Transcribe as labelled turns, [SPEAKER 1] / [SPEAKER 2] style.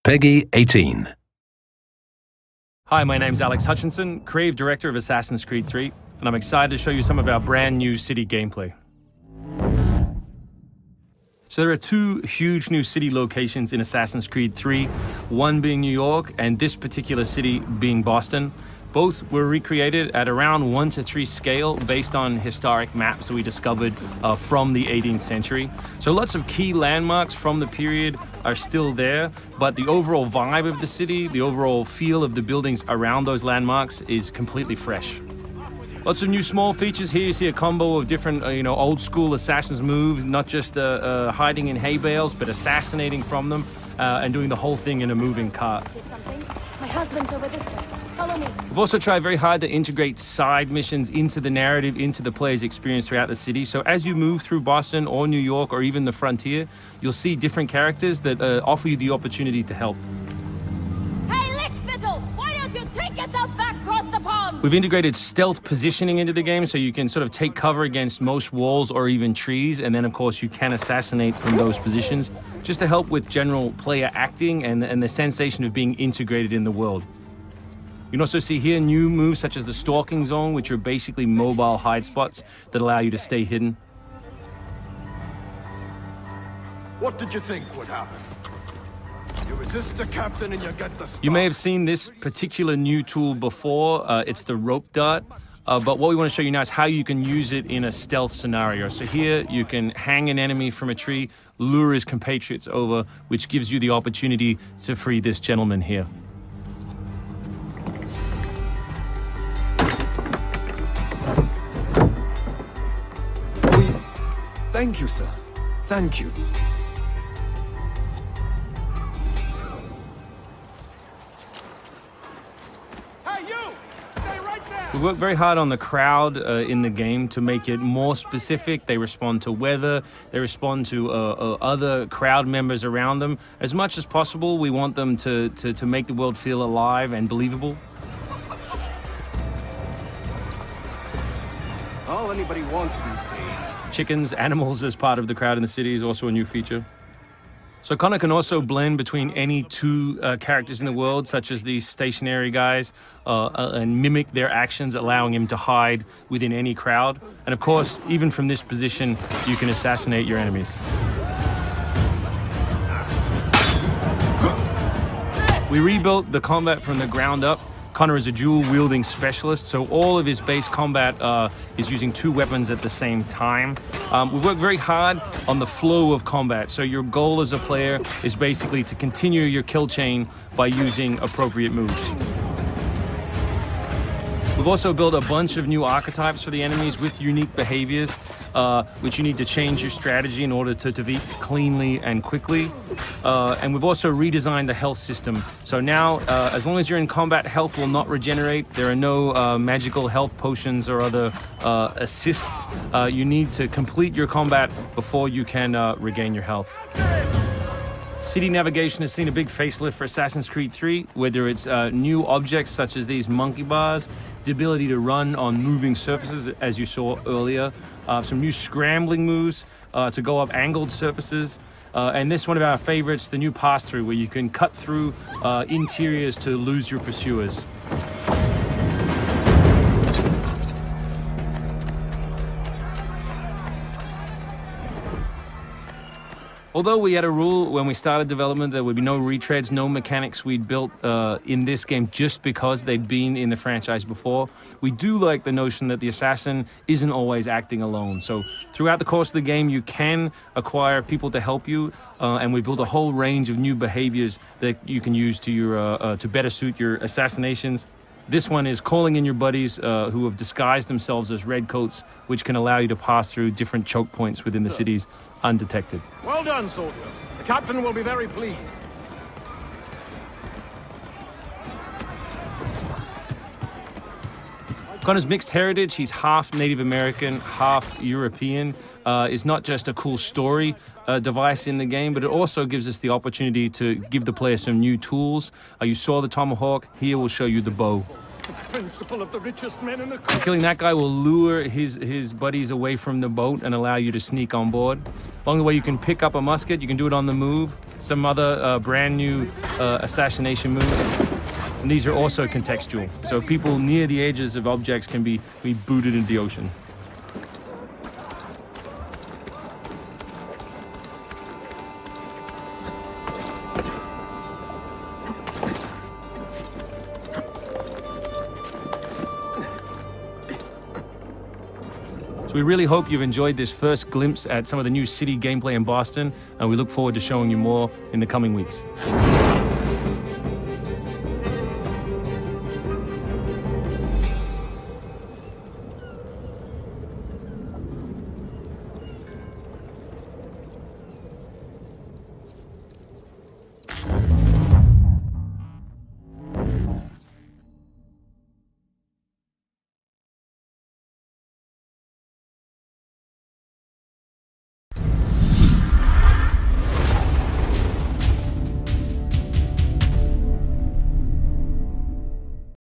[SPEAKER 1] PEGI 18.
[SPEAKER 2] Hi, my name's Alex Hutchinson, Creative Director of Assassin's Creed 3, and I'm excited to show you some of our brand new city gameplay. So there are two huge new city locations in Assassin's Creed 3, one being New York and this particular city being Boston. Both were recreated at around 1:3 scale based on historic maps that we discovered from the 18th century. So lots of key landmarks from the period are still there, but the overall vibe of the city, the overall feel of the buildings around those landmarks is completely fresh. Lots of new small features here. You see a combo of different, old school assassin's moves, not just hiding in hay bales, but assassinating from them and doing the whole thing in a moving cart.
[SPEAKER 3] My husband's over this way. Follow me.
[SPEAKER 2] We've also tried very hard to integrate side missions into the narrative, into the player's experience throughout the city. So as you move through Boston or New York or even the frontier, you'll see different characters that offer you the opportunity to help.
[SPEAKER 3] Hey, Lickspittle! Why don't you take yourself back across the pond?
[SPEAKER 2] We've integrated stealth positioning into the game, so you can sort of take cover against most walls or even trees, and then of course you can assassinate from those positions, just to help with general player acting and the sensation of being integrated in the world. You can also see here new moves such as the stalking zone, which are basically mobile hide spots that allow you to stay hidden.
[SPEAKER 4] What did you think would happen? You resist the captain and you get the spot.
[SPEAKER 2] You may have seen this particular new tool before. It's the rope dart. But what we want to show you now is how you can use it in a stealth scenario. So here you can hang an enemy from a tree, lure his compatriots over, which gives you the opportunity to free this gentleman here.
[SPEAKER 4] Thank you, sir. Thank you.
[SPEAKER 5] Hey, you! Stay right there!
[SPEAKER 2] We work very hard on the crowd in the game to make it more specific. They respond to weather, they respond to other crowd members around them. As much as possible, we want them to make the world feel alive and believable.
[SPEAKER 4] All anybody wants these days.
[SPEAKER 2] Chickens, animals as part of the crowd in the city is also a new feature. So Connor can also blend between any two characters in the world, such as these stationary guys, and mimic their actions, allowing him to hide within any crowd. And of course, even from this position, you can assassinate your enemies. We rebuilt the combat from the ground up. Connor is a dual-wielding specialist, so all of his base combat is using two weapons at the same time. We work very hard on the flow of combat, so your goal as a player is basically to continue your kill chain by using appropriate moves. We've also built a bunch of new archetypes for the enemies with unique behaviors, which you need to change your strategy in order to defeat cleanly and quickly. And we've also redesigned the health system. So now, as long as you're in combat, health will not regenerate. There are no magical health potions or other assists. You need to complete your combat before you can regain your health. City navigation has seen a big facelift for Assassin's Creed 3, whether it's new objects such as these monkey bars, the ability to run on moving surfaces, as you saw earlier, some new scrambling moves to go up angled surfaces, and this one of our favorites, the new pass-through, where you can cut through interiors to lose your pursuers. Although we had a rule when we started development, there would be no retreads, no mechanics we'd built in this game just because they'd been in the franchise before, we do like the notion that the assassin isn't always acting alone. So throughout the course of the game, you can acquire people to help you, and we built a whole range of new behaviors that you can use to better suit your assassinations. This one is calling in your buddies who have disguised themselves as redcoats, which can allow you to pass through different choke points within the cities undetected.
[SPEAKER 5] Well done, soldier. The captain will be very pleased.
[SPEAKER 2] Connor's mixed heritage, he's half Native American, half European, is not just a cool story device in the game, but it also gives us the opportunity to give the player some new tools. You saw the tomahawk, here we'll show you the bow.
[SPEAKER 5] Principle of the richest men in the country.
[SPEAKER 2] Killing that guy will lure his buddies away from the boat and allow you to sneak on board. Along the way, you can pick up a musket. You can do it on the move. Some other brand new assassination moves. And these are also contextual. So people near the edges of objects can be booted into the ocean. So we really hope you've enjoyed this first glimpse at some of the new city gameplay in Boston, and we look forward to showing you more in the coming weeks.